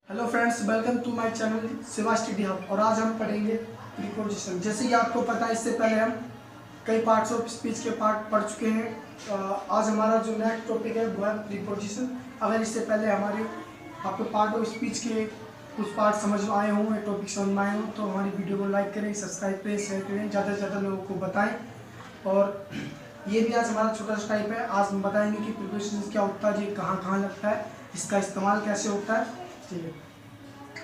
Hello friends, welcome to my channel Shiva study hub. और आज हम पढ़ेंगे प्रीपोजिशन। जैसे कि आपको पता है, इससे पहले हम कई पार्ट्स ऑफ स्पीच के पार्ट पढ़ चुके हैं। आज हमारा जो नेक्स्ट टॉपिक है वो है प्रीपोजिशन। अगर इससे पहले हमारे आपको पार्ट ऑफ स्पीच के कुछ पार्ट समझ आए हों या टॉपिक समझ में आए हों तो हमारी वीडियो को लाइक करें, सब्सक्राइब करें, शेयर करें, ज़्यादा से ज़्यादा लोगों को बताएँ। और ये भी आज हमारा छोटा सा टाइप है। आज हम बताएंगे कि प्रीपोजिशन क्या होता है, ये कहाँ कहाँ लगता है, इसका इस्तेमाल कैसे होता है। ठीक है,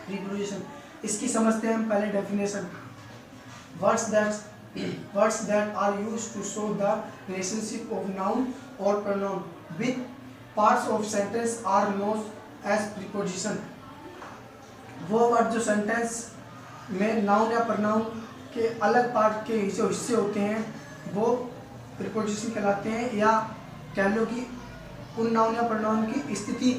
प्रीपोजिशन इसकी समझते हैं हम पहले definition. Words that are used to show the relationship of noun और pronoun with parts of sentence are known as preposition. वो वर्ड जो सेंटेंस में नाउन या प्रोनाउन के अलग पार्ट के हिस्से होते हैं वो प्रीपोजिशन कहलाते हैं। या कह लो कि उन नाउन या प्रोनाउन की स्थिति,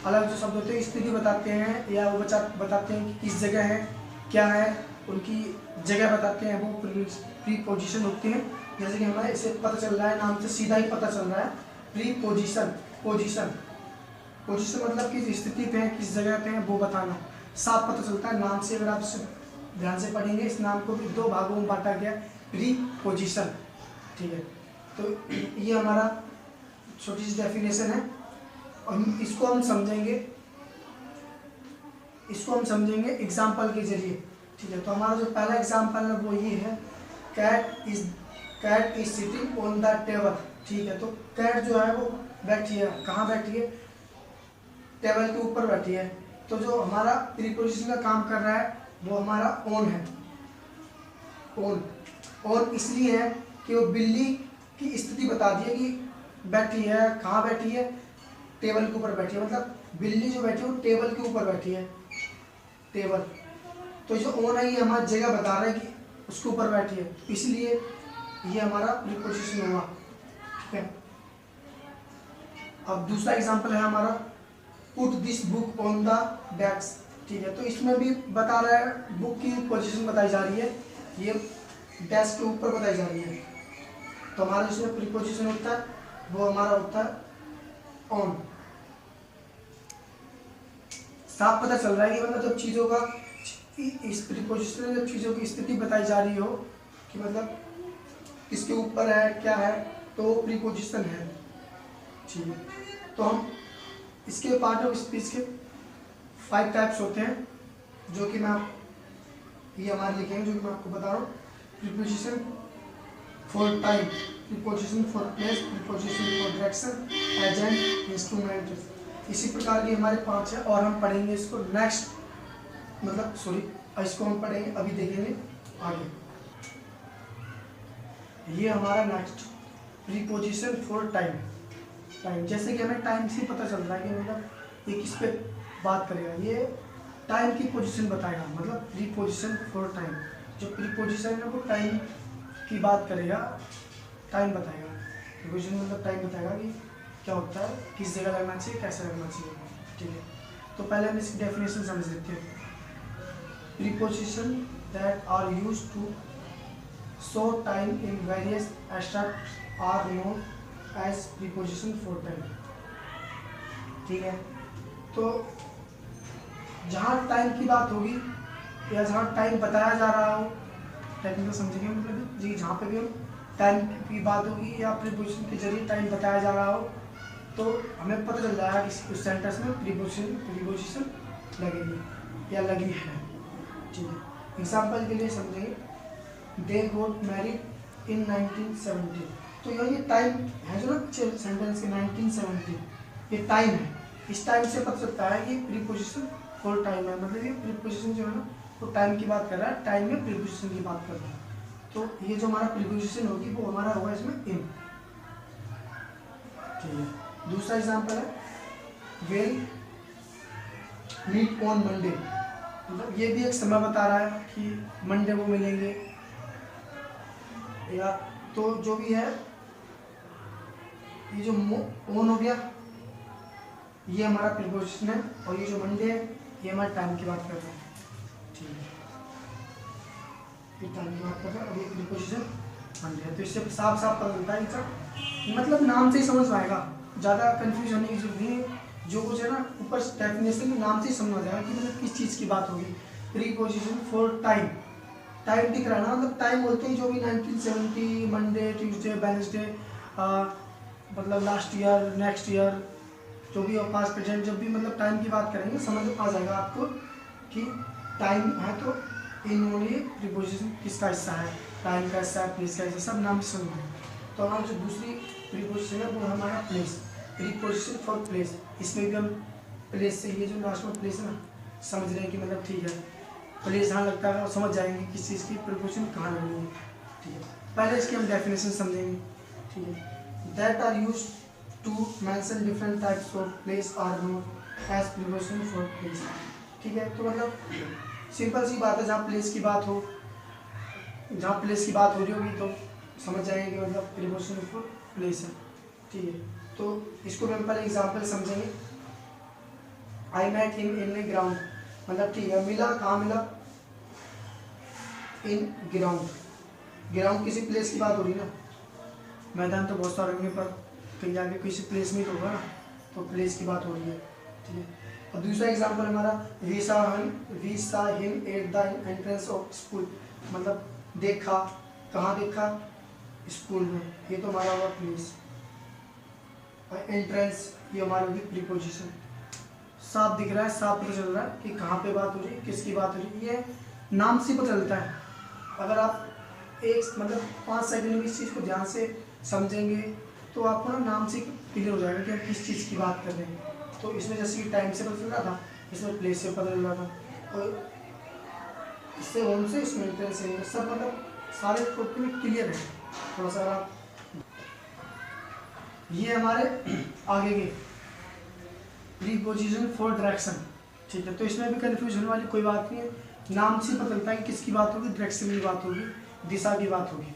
अलग जो शब्द होते हैं स्थिति बताते हैं, या वो बताते हैं कि किस जगह है, क्या है, उनकी जगह बताते हैं, वो प्रीपोजिशन होते हैं। जैसे कि हमें इसे पता चल रहा है, नाम से सीधा ही पता चल रहा है प्रीपोजिशन। पोजीशन मतलब किस स्थिति पे है, किस जगह पे है, वो बताना साफ पता चलता है नाम से। अगर आप ध्यान से पढ़ेंगे, इस नाम को भी दो भागों में बांटा गया, प्रीपोजिशन। ठीक है, तो ये हमारा छोटी सी डेफिनेशन है और इसको हम समझेंगे एग्जाम्पल के जरिए। ठीक है, तो हमारा जो पहला एग्जाम्पल है वो ये है, cat is sitting on the table. ठीक है, तो कैट जो है वो बैठी है, कहाँ बैठी है, टेबल के ऊपर बैठी है। तो जो हमारा प्रीपोजिशन का काम कर रहा है वो हमारा ऑन है। ऑन इसलिए है कि वो बिल्ली की स्थिति बता दी है कि बैठी है, कहाँ बैठी है, टेबल के ऊपर बैठी है। मतलब बिल्ली जो बैठी है वो टेबल के ऊपर बैठी है, टेबल। तो जो ऑन है ये हमारी जगह बता रहा है कि उसके ऊपर बैठी है, इसलिए ये हमारा प्रीपोजिशन हुआ। ठीक है, अब दूसरा एग्जांपल है हमारा, put this book on the desk. ठीक है, तो इसमें भी बता रहा है, बुक की पोजीशन बताई जा रही है, ये डेस्क के ऊपर बताई जा रही है। तो हमारा इसमें प्रीपोजिशन होता है वो हमारा होता है ऑन। साफ पता चल रहा है कि मतलब जब चीज़ों का इस प्रीपोजिशन में जब चीज़ों की स्थिति बताई जा रही हो कि मतलब किसके ऊपर है, क्या है, तो प्रीपोजिशन है। ठीक है, तो हम इसके पार्ट ऑफ स्पीच के 5 टाइप्स होते हैं जो कि ये हमारे लिखेंगे, जो कि मैं आपको बता रहा हूँ। Preposition for time, preposition for place, preposition for direction, agent, instrument. इसी प्रकार के हमारे 5 है और हम पढ़ेंगे इसको इसको हम पढ़ेंगे, अभी देखेंगे आगे। ये हमारा नेक्स्ट प्रीपोजिशन फॉर टाइम। जैसे कि हमें टाइम से पता चल रहा है कि मतलब ये किस पे बात करेगा, ये टाइम की पोजीशन बताएगा। मतलब प्रीपोजिशन फॉर टाइम, जो प्रीपोजिशन है वो टाइम की बात करेगा, टाइम बताएगा। प्रीपोजिशन मतलब टाइम बताएगा कि क्या होता है, किस जगह लगना चाहिए, कैसे लगना चाहिए। ठीक है, तो पहले हम इसकी डेफिनेशन समझ लेते हैं। Preposition that are used to show time in various abstract are known as preposition for time. ठीक है, तो जहाँ टाइम की बात होगी या जहाँ टाइम बताया जा रहा हो, टेक्निकल समझेंगे मतलब जी, जहाँ पे भी हम टाइम की बात होगी या प्रीपोजिशन के जरिए टाइम बताया जा रहा हो तो हमें पता चल जाएगा कि उस सेंटेंस में प्रीपोजिशन लगेगी या लगी है। ठीक है, एग्जाम्पल के लिए समझेंगे, दे गॉट मैरिड इन 1970। तो ये टाइम है जो ना सेंटेंस के 1970, ये टाइम है। इस टाइम से पता चलता है कि प्रीपोजिशन फॉर टाइम है। मतलब ये प्रीपोजिशन जो है ना वो टाइम की बात कर रहा है, टाइम में प्रीपोजिशन की बात कर रहा है। तो ये जो हमारा प्रीपोजिशन होगी वो हमारा होगा इसमें इन। ठीक है, दूसरा एग्जांपल है, विल मीट ऑन मंडे। मतलब ये भी एक समय बता रहा है कि मंडे को मिलेंगे, या तो जो भी है, ये जो ऑन हो गया ये हमारा प्रीपोजिशन है, और ये जो मंडे है ये हमारे टाइम की बात कर रहा है। ठीक है, ये टाइम की बात कर रहा है और ये प्रीपोजिशन मंडे है। तो इससे साफ पता चलता है, मतलब नाम से ही समझ आएगा, ज़्यादा कंफ्यूज होने की जरूरत नहीं है। जो कुछ है ना ऊपर डेफिनेशन के नाम से ही समझ आ जाएगा कि मतलब किस चीज़ की बात होगी। प्रीपोजिशन फॉर टाइम, टाइम दिख रहा है ना, मतलब टाइम बोलते हैं जो भी 1970 मंडे ट्यूसडे वेडनेसडे, मतलब लास्ट ईयर नेक्स्ट ईयर, जो भी और पास्ट प्रेजेंट, जब भी मतलब टाइम की बात करेंगे समझ आ जाएगा आपको कि टाइम है तो इन्होंने प्रीपोजिशन किसका हिस्सा है, टाइम का हिस्सा है, प्लेस का हिस्सा, सब नाम से समझ। तो हम जो दूसरी प्रीपोजिशन है वो हमारा प्लेस, प्रीपोजिशन फॉर प्लेस। इसमें भी हम प्लेस से, ये जो लास्ट में प्लेस है ना, समझ रहे हैं कि मतलब ठीक है प्लेस जहाँ लगता है और समझ जाएंगे किस चीज़ की प्रीपोजिशन कहाँ लगनी है। ठीक है, पहले इसकी हम डेफिनेशन समझेंगे। ठीक है, that are use to mention different types of place are known as preposition for place. ठीक है, तो मतलब सिंपल सी बात है, जहाँ प्लेस की बात हो, जहाँ प्लेस की बात हो रही होगी तो समझ जाएंगे कि मतलब प्रीपोजिशन फॉर प्लेस है। ठीक है, तो इसको हम पहले एग्जांपल समझेंगे। I met him in a ground, मतलब ठीक है मिला, कहाँ मिला, इन ग्राउंड। ग्राउंड किसी प्लेस की बात हो रही है ना, मैदान तो बहुत सारे होंगे पर कहीं जाके किसी प्लेस में तो होगा ना, तो प्लेस की बात हो रही है। ठीक है, और दूसरा एग्जांपल हमारा we saw him at the entrance of school, मतलब देखा, कहाँ देखा, स्कूल में, ये तो हमारा हुआ प्लेस। और एंट्रेंस ये हमारी होगी प्रीपोजिशन। साफ दिख रहा है, साफ पता चल रहा है कि कहाँ पे बात हो रही है, किसकी बात हो रही है, ये नाम से पता चलता है। अगर आप एक मतलब 5 सेकंड में इस चीज़ को ध्यान से समझेंगे तो आपको ना नाम से क्लियर हो जाएगा कि आप किस चीज़ की बात कर रहे हैं। तो इसमें जैसे कि टाइम से पता चल रहा था, इसमें प्लेस से पता चल रहा था, और इससे होम से इसमें एंट्रेंस से, सब मतलब सारे टॉपिक में क्लियर है। थोड़ा सा आप ये हमारे आगे के प्रीपोजिशन फॉर डायरेक्शन। ठीक है, तो इसमें भी कन्फ्यूज होने वाली कोई बात नहीं है, नाम से पता चलता है कि किसकी बात होगी, डायरेक्शन की बात होगी, दिशा की बात होगी।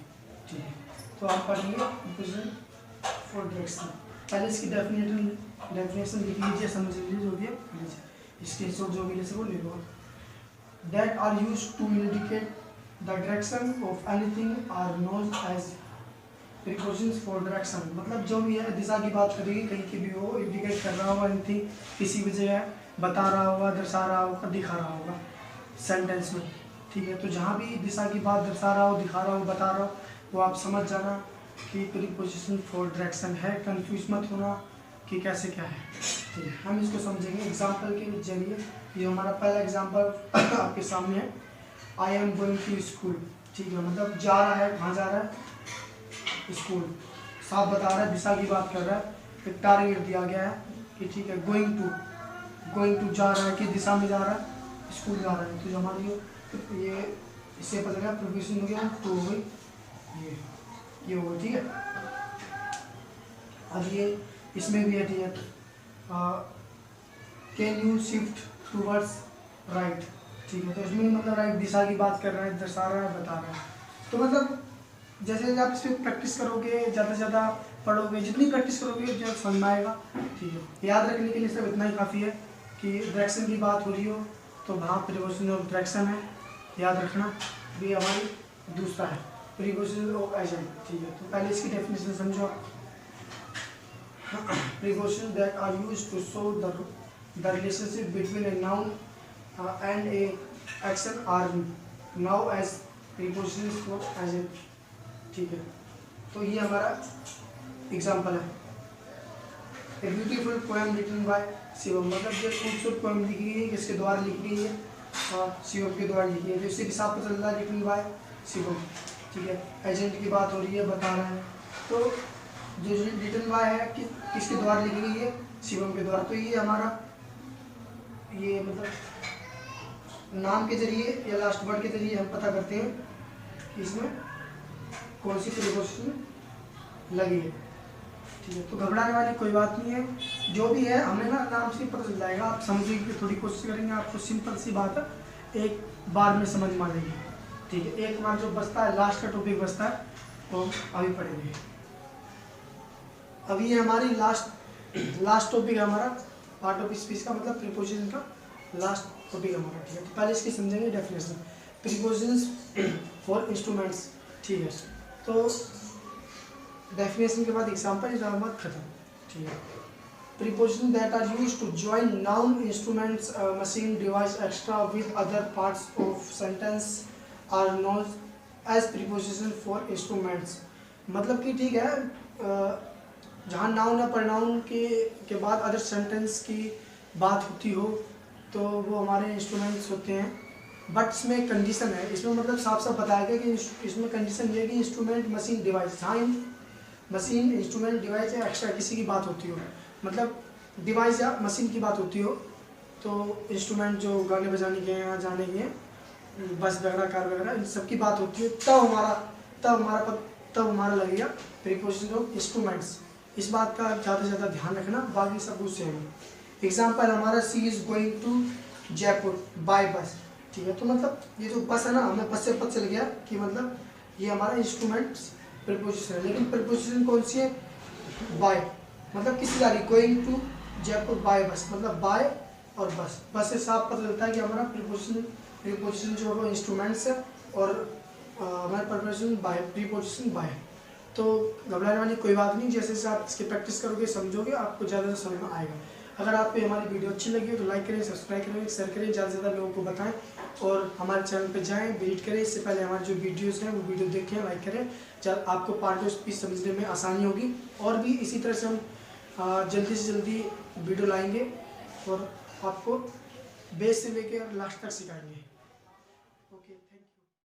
ठीक है, तो आप पढ़ेंगे प्रीपोजिशन फॉर डायरेक्शन। पहले इसकी डेफिनेशन लिख लीजिए, समझ लीजिए जो भी है, इसके जो भी जैसे वो ले लो। That are use to indicate the direction of anything are known as prepositions for direction, मतलब जो भी है दिशा की बात करेगी, कहीं की भी हो, इंडिकेट कर रहा होगा एनीथिंग, किसी भी जगह बता रहा होगा, दर्शा रहा होगा, दिखा रहा होगा सेंटेंस में। ठीक है, तो जहाँ भी दिशा की बात दर्शा रहा हो, दिखा रहा हो, बता रहा हो, वो आप समझ जाना कि प्रीपोजिशन फॉर डायरेक्शन है। कंफ्यूज मत होना कि कैसे क्या है। ठीक है, हम इसको समझेंगे एग्जाम्पल के जरिए। ये हमारा पहला एग्जाम्पल आपके सामने है, I am going to school. ठीक है, मतलब जा रहा है, कहाँ जा रहा है, स्कूल। साफ बता रहा है, दिशा की बात कर रहा है, एक टारगेट दिया गया है कि ठीक है गोइंग टू जा रहा है, कि दिशा में जा रहा है, स्कूल जा रहा है। तो जो हमारी ये इससे पता चला प्रीपोजिशन हो गया, तो हो गई ये हो गई। ठीक है, अब ये इसमें भी है, ठीक है, can you shift towards right. ठीक है, तो इसमें मतलब राइट दिशा की बात कर रहा है, दर्शा रहा है, बता रहा है। तो मतलब जैसे जैसे आप इस पर प्रैक्टिस करोगे, ज़्यादा से ज़्यादा पढ़ोगे, जितनी प्रैक्टिस करोगे उतना समझ में आएगा। ठीक है, याद रखने के लिए सिर्फ इतना ही काफ़ी है कि डायरेक्शन की बात हो रही हो तो वहाँ प्रीपोजिशन ऑफ डायरेक्शन है, याद रखना। ये हमारी दूसरा है प्रीपोजिशन ऑफ एजेंट। ठीक है, तो पहले इसकी डेफिनेशन समझो। Preposition that are used to show the relationship between a noun and a action are known as preposition for agent. ठीक है, तो ये हमारा एग्जाम्पल है। A beautiful poem written by Shivam, मतलब जो खूबसूरत पोएम लिखी गई है, किसके द्वारा लिखी गई है, शिवम के द्वारा लिखी है, जो इससे हिसाब पर चल रहा है, रिटन बाय शिवम। ठीक है, एजेंट की बात हो रही है, बता रहे हैं, तो जो रिटन बाय है किसके द्वारा लिखी गई है, शिवम के द्वारा। तो ये हमारा ये मतलब नाम के जरिए या लास्ट वर्ड के जरिए हम पता करते हैं कि इसमें कौन सी प्रीपोजिशन लगी है। ठीक है, तो घबराने वाली कोई बात नहीं है, जो भी है हमें ना नाम से पता चल जाएगा। आप समझने की थोड़ी कोशिश करेंगे, आपको सिंपल सी बात है, एक बार में समझ में आ जाएगी। ठीक है, एक बार जो बचता है, लास्ट का टॉपिक बचता है, वो अभी पढ़ेंगे। अभी ये हमारी लास्ट टॉपिक है हमारा, पार्ट ऑफ स्पीच का, मतलब प्रीपोजिशन का लास्ट टॉपिक हमारा। ठीक है, तो पहले इसकी समझेंगे डेफिनेशन, प्रीपोजिशंस फॉर इंस्ट्रूमेंट्स। ठीक है, तो डेफिनेशन के बाद एग्जाम्पल, इसके बाद खत्म। ठीक है, prepositions that are used to join noun, instruments, machine, device, extra with other parts of sentence are known as preposition for instruments। मतलब कि ठीक है, जहाँ नाउन या प्रोनाउन के बाद अदर सेंटेंस की बात होती हो तो वो हमारे इंस्ट्रूमेंट्स होते हैं। बट इसमें एक कंडीशन है, इसमें मतलब साफ साफ बताया गया कि इसमें कंडीशन ये है कि इंस्ट्रूमेंट, मशीन, डिवाइस, जहाँ मशीन, इंस्ट्रूमेंट, डिवाइस या एक्स्ट्रा किसी की बात होती हो, मतलब डिवाइस या मशीन की बात होती हो, तो इंस्ट्रूमेंट जो गाने बजाने के हैं, जाने के हैं, बस वगैरह, कार वगैरह, इन सब की बात होती है, तब हमारा लगेगा प्रीपोजिशन ऑफ इंस्ट्रूमेंट्स। इस बात का ज़्यादा से ज़्यादा ध्यान रखना, बाकी सब कुछ सेम है। एग्जाम्पल हमारा she is going to Jaipur by bus, ठीक है। तो मतलब ये जो बस है ना, हमें बस से पता चल गया कि मतलब ये हमारा इंस्ट्रूमेंट्स प्रीपोजिशन है। लेकिन प्रीपोजिशन कौन सी है? बाय, मतलब किसी जा रही, गोइंग टू जयपुर बाय बस, मतलब बाय और बस से साफ पता चलता है कि हमारा प्रीपोजिशन जो है वो इंस्ट्रूमेंट्स है और हमारा प्रीपोजिशन बाय। तो घबराने वाली कोई बात नहीं, जैसे जैसे आप इसकी प्रैक्टिस करोगे, समझोगे, आपको ज़्यादा समझ में आएगा। अगर आपको हमारी वीडियो अच्छी लगी हो तो लाइक करें, सब्सक्राइब करें, शेयर करें, ज़्यादा से ज़्यादा लोगों को बताएं और हमारे चैनल पे जाएं, विजिट करें। इससे पहले हमारे जो वीडियोस हैं वो वीडियो देखें, लाइक करें, जब आपको पार्ट ऑफ स्पीच समझने में आसानी होगी। और भी इसी तरह से हम जल्दी से जल्दी वीडियो लाएंगे और आपको बेस से लेकर लास्ट तक सिखाएंगे।